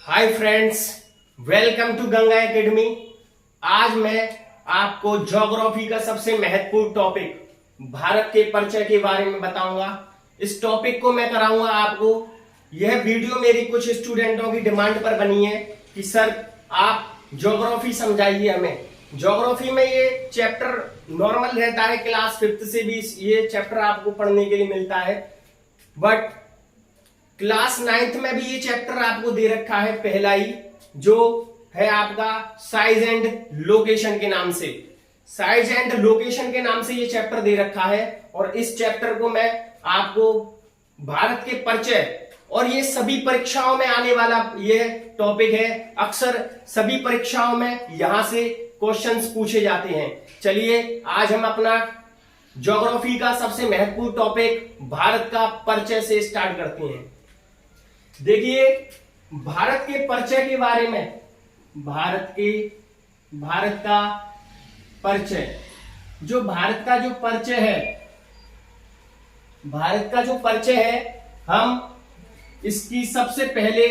Hi friends, welcome to Ganga academy. आज मैं आपको ज्योग्राफी का सबसे महत्वपूर्ण टॉपिक भारत के परिचय के बारे में बताऊंगा। इस टॉपिक को मैं कराऊंगा आपको। यह वीडियो मेरी कुछ स्टूडेंटों की डिमांड पर बनी है कि सर आप ज्योग्राफी समझाइए हमें। ज्योग्राफी में ये चैप्टर नॉर्मल रहता है, क्लास 5th से भी ये चैप्टर आपको पढ़ने के लिए मिलता है, बट क्लास 9th में भी ये चैप्टर आपको दे रखा है पहला ही, जो है आपका साइज एंड लोकेशन के नाम से। साइज एंड लोकेशन के नाम से ये चैप्टर दे रखा है और इस चैप्टर को मैं आपको भारत के परिचय, और ये सभी परीक्षाओं में आने वाला ये टॉपिक है। अक्सर सभी परीक्षाओं में यहां से क्वेश्चंस पूछे जाते हैं। चलिए आज हम अपना ज्योग्राफी का सबसे महत्वपूर्ण टॉपिक भारत का परिचय से स्टार्ट करते हैं। देखिए, भारत के परिचय के बारे में, भारत का परिचय, जो भारत का जो परिचय है, भारत का जो परिचय है, हम इसकी सबसे पहले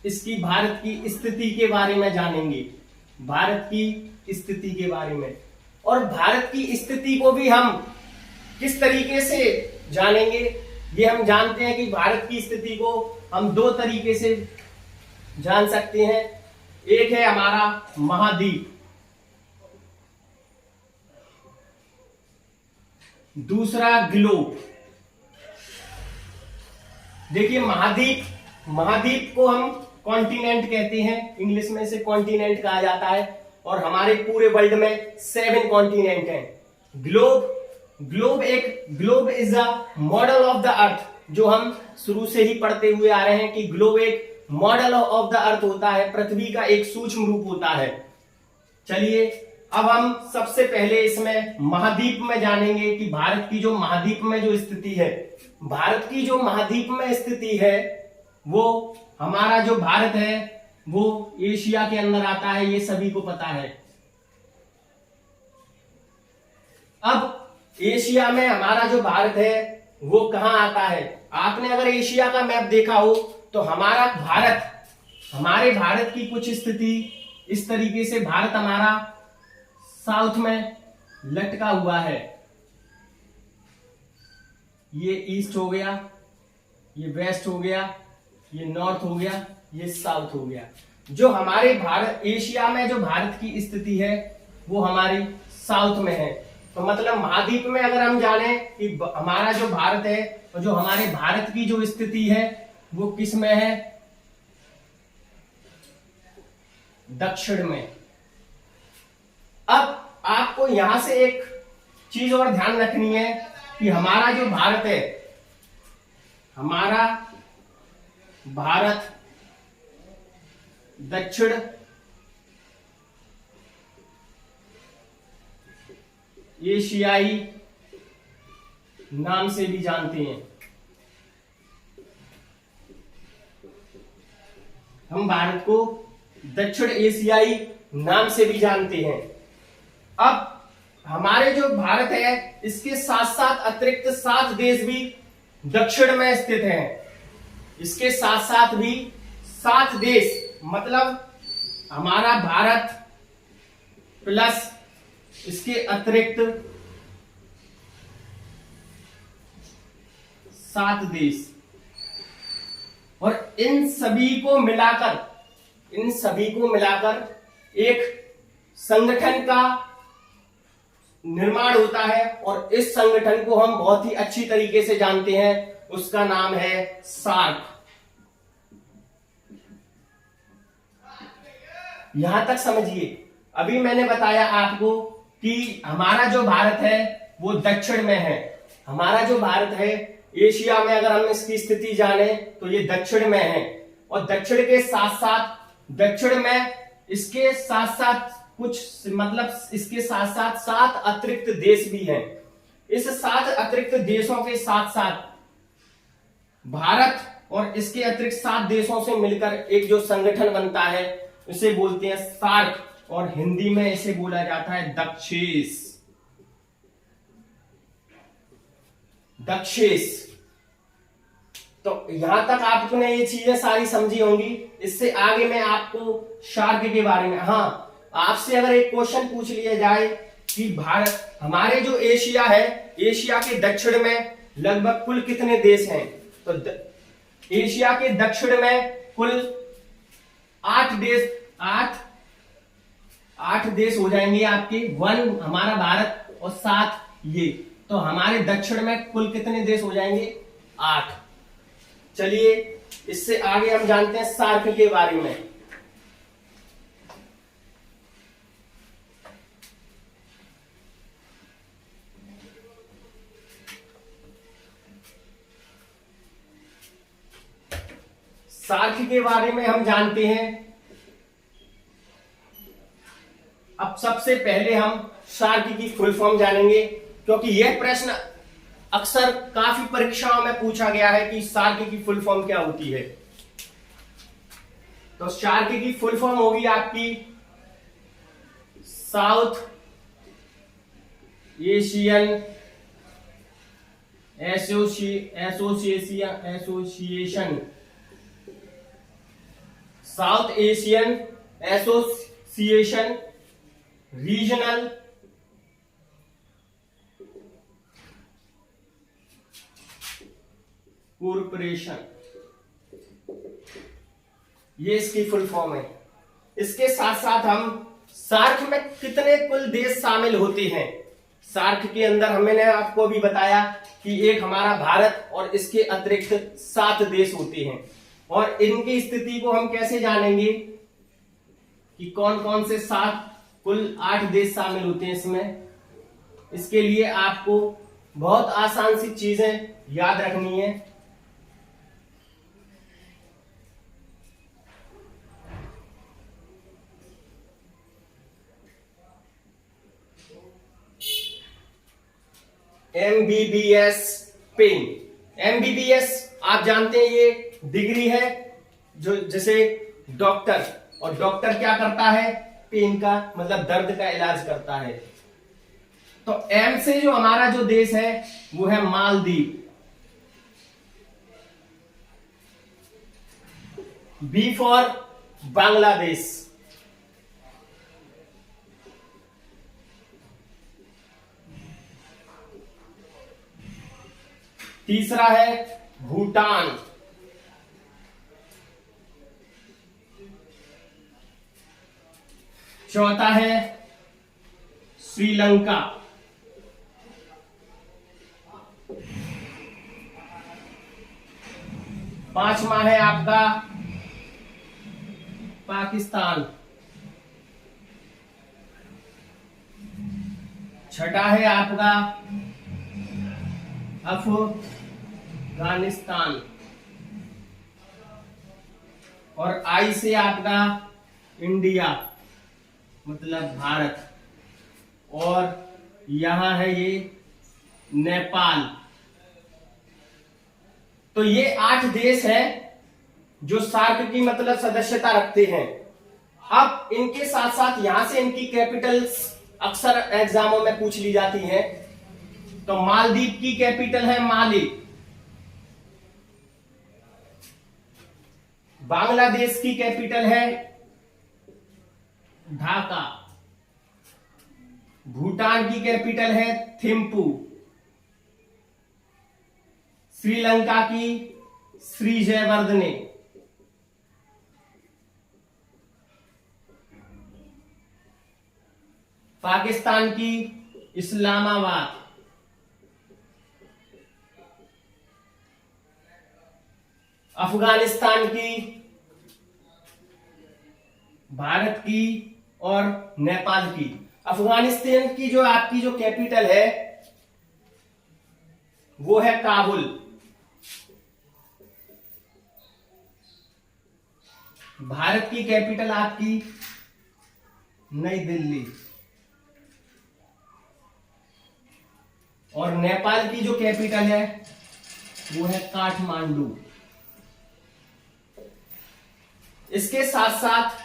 इसकी भारत की स्थिति के बारे में जानेंगे। भारत की स्थिति के बारे में, और भारत की स्थिति को भी हम किस तरीके से जानेंगे, ये हम जानते हैं कि भारत की स्थिति को हम दो तरीके से जान सकते हैं। एक है हमारा महाद्वीप, दूसरा ग्लोब। देखिए, महाद्वीप को हम कॉन्टिनेंट कहते हैं, इंग्लिश में से कॉन्टिनेंट कहा जाता है, और हमारे पूरे वर्ल्ड में 7 कॉन्टिनेंट हैं। Globe is a model of the earth, जो हम शुरू से ही पढ़ते हुए आ रहे हैं कि ग्लोब एक मॉडल ऑफ द अर्थ होता है, पृथ्वी का एक सूक्ष्म रूप होता है। चलिए अब हम सबसे पहले इसमें महाद्वीप में जानेंगे कि भारत की जो महाद्वीप में जो स्थिति है, भारत की जो महाद्वीप में स्थिति है, वो हमारा जो भारत है वो एशिया के अंदर आता है, ये सभी को पता है। अब एशिया में हमारा जो भारत है वो कहां आता है? आपने अगर एशिया का मैप देखा हो तो हमारे भारत की कुछ स्थिति इस तरीके से, भारत हमारा साउथ में लटका हुआ है। ये ईस्ट हो गया, ये वेस्ट हो गया, ये नॉर्थ हो गया, ये साउथ हो गया। जो हमारे भारत एशिया में जो भारत की स्थिति है वो हमारी साउथ में है। तो मतलब महाद्वीप में अगर हम जाने कि हमारा जो भारत है, तो जो हमारे भारत की जो स्थिति है वो किस में है? दक्षिण में। अब आपको यहां से एक चीज और ध्यान रखनी है कि हमारा जो भारत है, हमारा भारत दक्षिण एशियाई नाम से भी जानते हैं। हम भारत को दक्षिण एशियाई नाम से भी जानते हैं। अब हमारे जो भारत है, इसके साथ साथ अतिरिक्त 7 देश भी दक्षिण में स्थित हैं। इसके साथ साथ भी 7 देश, मतलब हमारा भारत प्लस इसके अतिरिक्त 7 देश, और इन सभी को मिलाकर एक संगठन का निर्माण होता है, और इस संगठन को हम बहुत ही अच्छी तरीके से जानते हैं। उसका नाम है सार्क। यहां तक समझिए। अभी मैंने बताया आपको कि हमारा जो भारत है वो दक्षिण में है। हमारा जो भारत है एशिया में, अगर हम इसकी स्थिति जाने तो ये दक्षिण में है, और दक्षिण के साथ साथ दक्षिण में इसके साथ साथ कुछ, मतलब इसके साथ साथ 7 अतिरिक्त देश भी हैं। इस 7 अतिरिक्त देशों के साथ साथ भारत और इसके अतिरिक्त 7 देशों से मिलकर एक जो संगठन बनता है उसे बोलते हैं सार्क, और हिंदी में इसे बोला जाता है दक्षेस। तो यहां तक आपने ये चीजें सारी समझी होंगी। इससे आगे मैं आपको शार्क के बारे में, हाँ, आपसे अगर एक क्वेश्चन पूछ लिया जाए कि भारत, हमारे जो एशिया है, एशिया के दक्षिण में लगभग कुल कितने देश हैं, तो एशिया के दक्षिण में कुल 8 देश, 8 देश हो जाएंगे आपके। 1 हमारा भारत और 7 ये, तो हमारे दक्षिण में कुल कितने देश हो जाएंगे? 8। चलिए इससे आगे हम जानते हैं सार्क के बारे में। सार्क के बारे में हम जानते हैं। अब सबसे पहले हम सार्क की फुल फॉर्म जानेंगे, क्योंकि यह प्रश्न अक्सर काफी परीक्षाओं में पूछा गया है कि सार्क की फुल फॉर्म क्या होती है। तो सार्क की फुल फॉर्म होगी आपकी south Asian association, south Asian association regional corporation, ये इसकी फुल फॉर्म है। इसके साथ साथ हम सार्क में कितने कुल देश शामिल होते हैं, सार्क के अंदर हमने आपको भी बताया कि एक हमारा भारत और इसके अतिरिक्त 7 देश होते हैं। और इनकी स्थिति को हम कैसे जानेंगे कि कौन कौन से 7, कुल 8 देश शामिल होते हैं इसमें? इसके लिए आपको बहुत आसान सी चीजें याद रखनी है। MBBS पेन, MBBS आप जानते हैं ये डिग्री है जो जैसे डॉक्टर, और डॉक्टर क्या करता है? पेन का मतलब दर्द का इलाज करता है। तो M से जो हमारा जो देश है वो है मालदीव। B for Bangladesh. तीसरा है भूटान। चौथा है श्रीलंका। पांचवा है आपका पाकिस्तान। छठा है आपका अफगानिस्तान। और आई से आपका इंडिया मतलब भारत। और यहां है ये नेपाल। तो ये 8 देश हैं जो सार्क की मतलब सदस्यता रखते हैं। अब इनके साथ साथ यहां से इनकी कैपिटल्स अक्सर एग्जामों में पूछ ली जाती हैं। तो मालदीव की कैपिटल है माले। बांग्लादेश की कैपिटल है ढाका। भूटान की कैपिटल है थिम्पू। श्रीलंका की श्रीजयवर्धने। पाकिस्तान की इस्लामाबाद। अफगानिस्तान की, भारत की और नेपाल की। अफगानिस्तान की जो आपकी जो कैपिटल है वो है काबुल। भारत की कैपिटल आपकी नई दिल्ली। और नेपाल की जो कैपिटल है वो है काठमांडू। इसके साथ साथ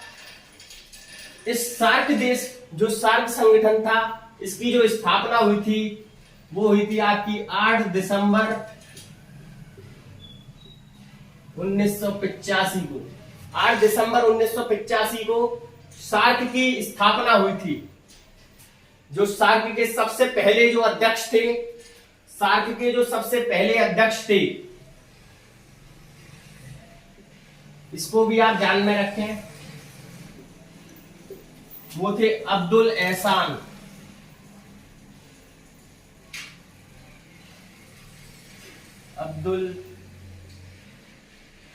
इस सार्क देश, जो सार्क संगठन था, इसकी जो स्थापना हुई थी वो हुई थी आपकी 8 दिसंबर 1985 को 8 दिसंबर 1985 को सार्क की स्थापना हुई थी। जो सार्क के सबसे पहले जो अध्यक्ष थे, सार्क के जो सबसे पहले अध्यक्ष थे, इसको भी आप ध्यान में रखें, वो थे अब्दुल एहसान। अब्दुल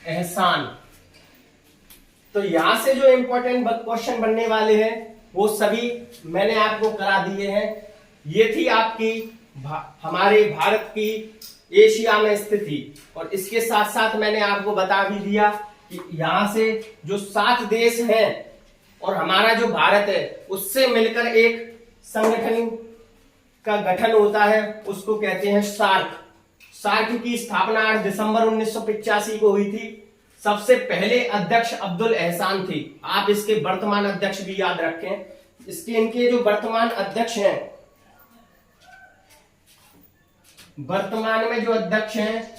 एहसान। तो यहां से जो इंपॉर्टेंट क्वेश्चन बनने वाले हैं वो सभी मैंने आपको करा दिए हैं। ये थी आपकी हमारे भारत की एशिया में स्थिति, और इसके साथ साथ मैंने आपको बता भी दिया कि यहां से जो 7 देश हैं और हमारा जो भारत है उससे मिलकर एक संगठन का गठन होता है, उसको कहते हैं सार्क। सार्क की स्थापना 8 दिसंबर 1985 को हुई थी। सबसे पहले अध्यक्ष अब्दुल एहसान थे। आप इसके वर्तमान अध्यक्ष भी याद रखें। इनके जो वर्तमान अध्यक्ष हैं, वर्तमान में जो अध्यक्ष हैं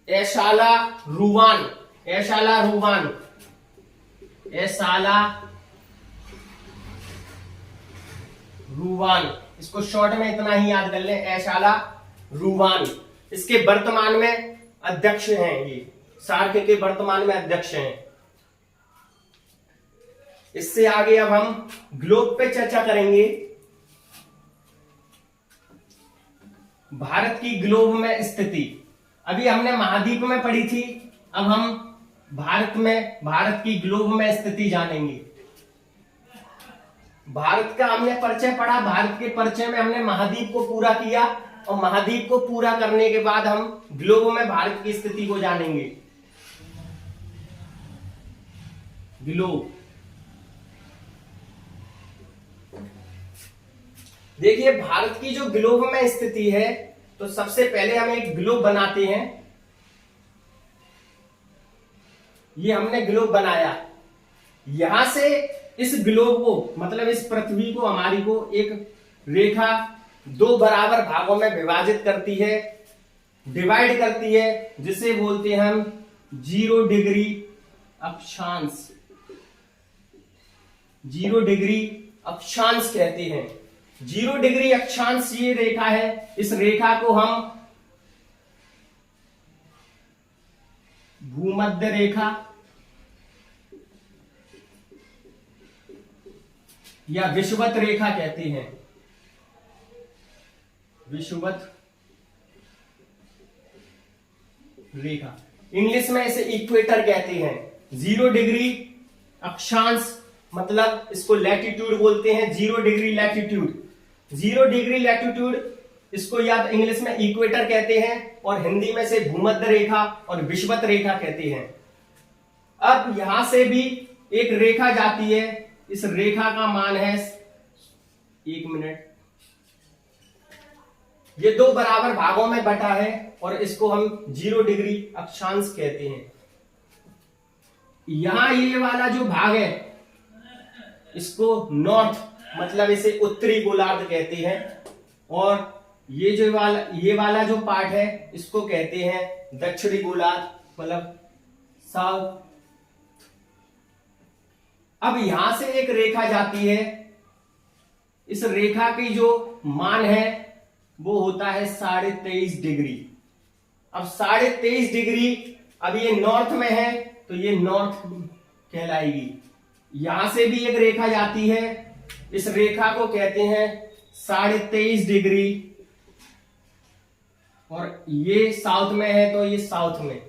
एशाला रूवान, इसको शॉर्ट में इतना ही याद कर लें, एशाला रूवान इसके वर्तमान में अध्यक्ष हैं। ये सार्क के वर्तमान में अध्यक्ष हैं। इससे आगे अब हम ग्लोब पे चर्चा करेंगे। भारत की ग्लोब में स्थिति अभी हमने महाद्वीप में पढ़ी थी, अब हम भारत की ग्लोब में स्थिति जानेंगे। भारत का हमने परिचय पढ़ा, भारत के परिचय में हमने महाद्वीप को पूरा किया, और महाद्वीप को पूरा करने के बाद हम ग्लोब में भारत की स्थिति को जानेंगे। ग्लोब, देखिए भारत की जो ग्लोब में स्थिति है, तो सबसे पहले हम एक ग्लोब बनाते हैं। ये हमने ग्लोब बनाया। यहां से इस ग्लोब को, मतलब इस पृथ्वी को, हमारी को एक रेखा 2 बराबर भागों में विभाजित करती है, डिवाइड करती है, जिसे बोलते हैं हम 0 डिग्री अक्षांश। 0 डिग्री अक्षांश कहते हैं। 0 डिग्री अक्षांश ये रेखा है। इस रेखा को हम भूमध्य रेखा या विषुवत रेखा कहते हैं। विषुवत रेखा, इंग्लिश में इसे इक्वेटर कहते हैं। 0 डिग्री अक्षांश मतलब इसको लैटिट्यूड बोलते हैं। 0 डिग्री लैटिट्यूड, 0 डिग्री लैटिट्यूड इसको याद इंग्लिश में इक्वेटर कहते हैं, और हिंदी में से भूमध्य रेखा और विषुवत रेखा कहते हैं। अब यहां से भी एक रेखा जाती है। इस रेखा का मान है, 1 मिनट, ये 2 बराबर भागों में बटा है, और इसको हम 0 डिग्री अक्षांश कहते हैं। यहां ये वाला जो भाग है इसको नॉर्थ, मतलब इसे उत्तरी गोलार्ध कहते हैं, और ये वाला जो पार्ट है इसको कहते हैं दक्षिणी गोलार्ध, मतलब साउथ। अब यहां से एक रेखा जाती है। इस रेखा की जो मान है वो होता है 23.5 डिग्री। अब 23.5 डिग्री, अब ये नॉर्थ में है तो ये नॉर्थ कहलाएगी। यहां से भी एक रेखा जाती है। इस रेखा को कहते हैं 23.5 डिग्री, और ये साउथ में है तो ये साउथ में।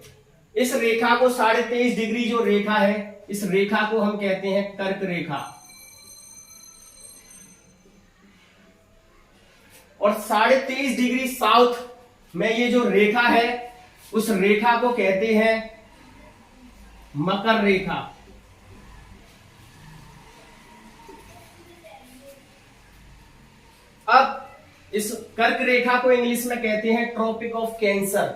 इस रेखा को 23.5 डिग्री जो रेखा है, इस रेखा को हम कहते हैं कर्क रेखा। और 23.5 डिग्री साउथ में ये जो रेखा है, उस रेखा को कहते हैं मकर रेखा। अब इस कर्क रेखा को इंग्लिश में कहते हैं ट्रॉपिक ऑफ कैंसर,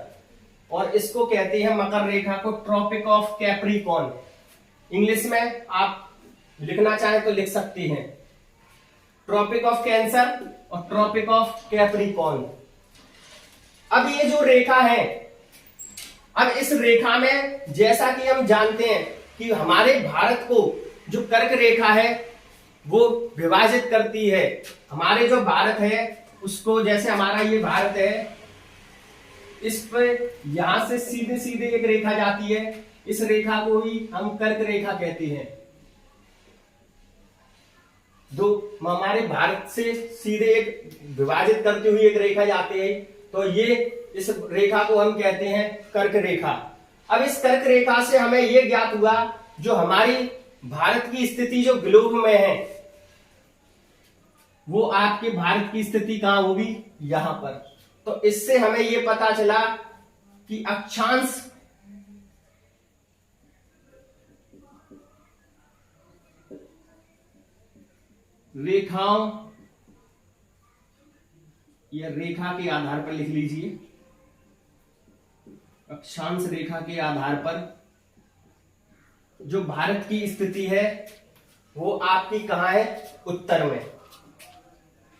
और इसको कहते हैं मकर रेखा को ट्रॉपिक ऑफ कैप्रिकॉर्न। इंग्लिश में आप लिखना चाहें तो लिख सकती हैं, ट्रॉपिक ऑफ कैंसर और ट्रॉपिक ऑफ कैप्रिकॉर्न। अब ये जो रेखा है, अब इस रेखा में जैसा कि हम जानते हैं कि हमारे भारत को जो कर्क रेखा है वो विभाजित करती है। हमारे जो भारत है उसको, जैसे हमारा ये भारत है, इस पे यहां से सीधे सीधे एक रेखा जाती है, इस रेखा को ही हम कर्क रेखा कहते हैं। दो हमारे भारत से सीधे एक विभाजित करती हुई एक रेखा जाती है, तो ये इस रेखा को हम कहते हैं कर्क रेखा। अब इस कर्क रेखा से हमें यह ज्ञात हुआ जो हमारी भारत की स्थिति जो ग्लोब में है, वो आपके भारत की स्थिति कहां होगी, यहां पर। तो इससे हमें यह पता चला कि अक्षांश रेखाओं, या रेखा के आधार पर लिख लीजिए, अक्षांश रेखा के आधार पर जो भारत की स्थिति है वो आपकी कहां है, उत्तर में।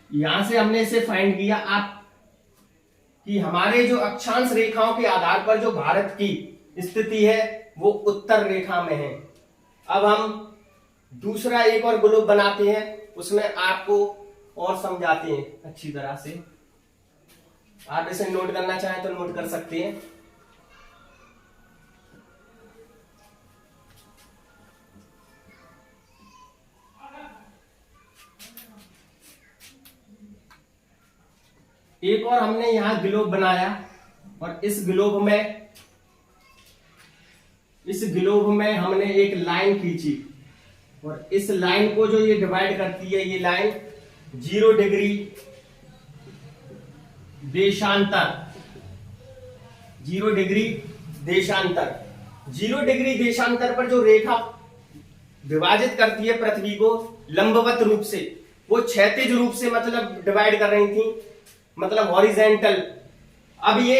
यहां से हमने इसे फाइंड किया आप कि हमारे जो अक्षांश रेखाओं के आधार पर जो भारत की स्थिति है वो उत्तर रेखा में है। अब हम दूसरा एक और ग्लोब बनाते हैं, उसमें आपको और समझाते हैं अच्छी तरह से। आप इसे नोट करना चाहें तो नोट कर सकते हैं। एक और हमने यहां ग्लोब बनाया और इस ग्लोब में हमने एक लाइन खींची और इस लाइन को जो ये डिवाइड करती है, ये लाइन 0 डिग्री देशांतर, 0 डिग्री देशांतर, 0 डिग्री देशांतर पर जो रेखा विभाजित करती है पृथ्वी को लंबवत रूप से, वो क्षैतिज रूप से मतलब डिवाइड कर रही थी, मतलब हॉरिजेंटल। अब ये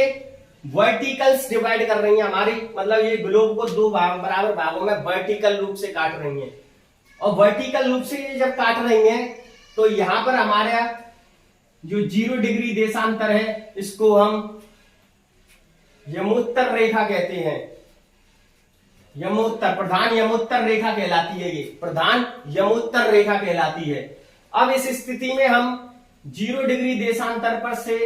वर्टिकल्स डिवाइड कर रही हैं हमारी, मतलब ये ग्लोब को दो बराबर भागों में वर्टिकल रूप से काट रही हैं। और वर्टिकल रूप से ये जब काट रही हैं तो यहां पर हमारा जो 0 डिग्री देशांतर है इसको हम यमोत्तर रेखा कहते हैं। यमोत्तर, प्रधान यमोत्तर रेखा कहलाती है, ये प्रधान यमोत्तर रेखा कहलाती है। अब इस स्थिति में हम 0 डिग्री देशांतर पर से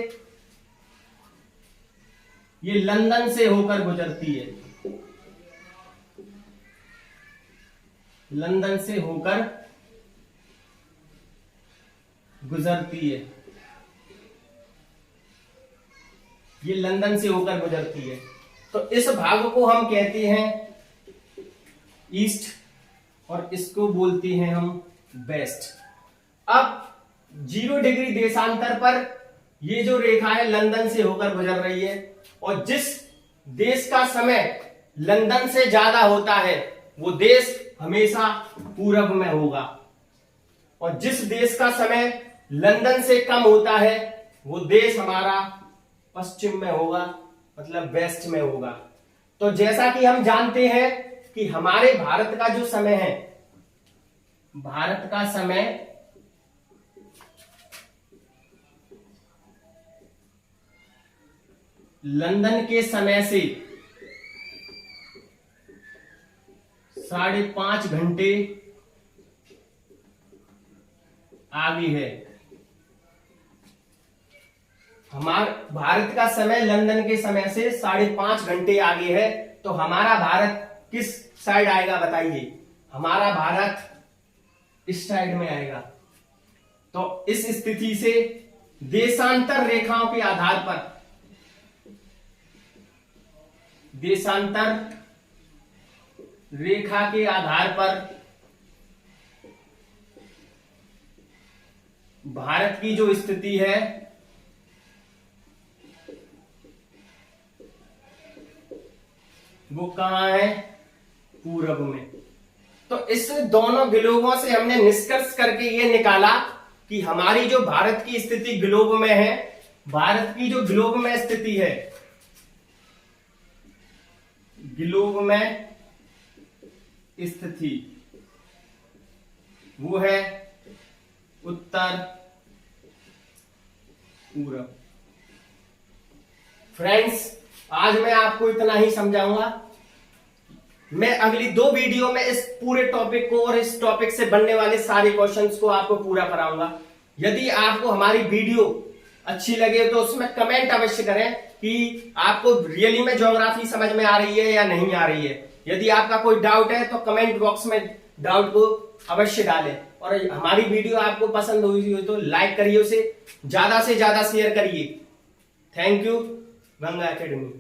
ये लंदन से होकर गुजरती है, लंदन से होकर गुजरती है, ये लंदन से होकर गुजरती है। तो इस भाग को हम कहते हैं ईस्ट और इसको बोलते हैं हम वेस्ट। अब 0 डिग्री देशांतर पर ये जो रेखा है लंदन से होकर गुजर रही है, और जिस देश का समय लंदन से ज्यादा होता है वो देश हमेशा पूरब में होगा, और जिस देश का समय लंदन से कम होता है वो देश हमारा पश्चिम में होगा, मतलब वेस्ट में होगा। तो जैसा कि हम जानते हैं कि हमारे भारत का जो समय है, भारत का समय लंदन के समय से 5.5 घंटे आगे है। हमारा भारत का समय लंदन के समय से 5.5 घंटे आगे है। तो हमारा भारत किस साइड आएगा बताइए? हमारा भारत इस साइड में आएगा। तो इस स्थिति से देशांतर रेखाओं के आधार पर, देशांतर रेखा के आधार पर भारत की जो स्थिति है वो कहां है? पूरब में। तो इस दोनों ग्लोबों से हमने निष्कर्ष करके ये निकाला कि हमारी जो भारत की स्थिति ग्लोब में है, भारत की जो ग्लोब में स्थिति है, ग्लोब में स्थिति वो है उत्तर पूरब। फ्रेंड्स, आज मैं आपको इतना ही समझाऊंगा। मैं अगली 2 वीडियो में इस पूरे टॉपिक को और इस टॉपिक से बनने वाले सारे क्वेश्चंस को आपको पूरा कराऊंगा। यदि आपको हमारी वीडियो अच्छी लगे तो उसमें कमेंट अवश्य करें कि आपको रियली में ज्योग्राफी समझ में आ रही है या नहीं आ रही है। यदि आपका कोई डाउट है तो कमेंट बॉक्स में डाउट को अवश्य डालें, और हमारी वीडियो आपको पसंद हुई हो तो लाइक करिए, उसे ज्यादा से ज्यादा शेयर करिए। Thank you Ganga academy.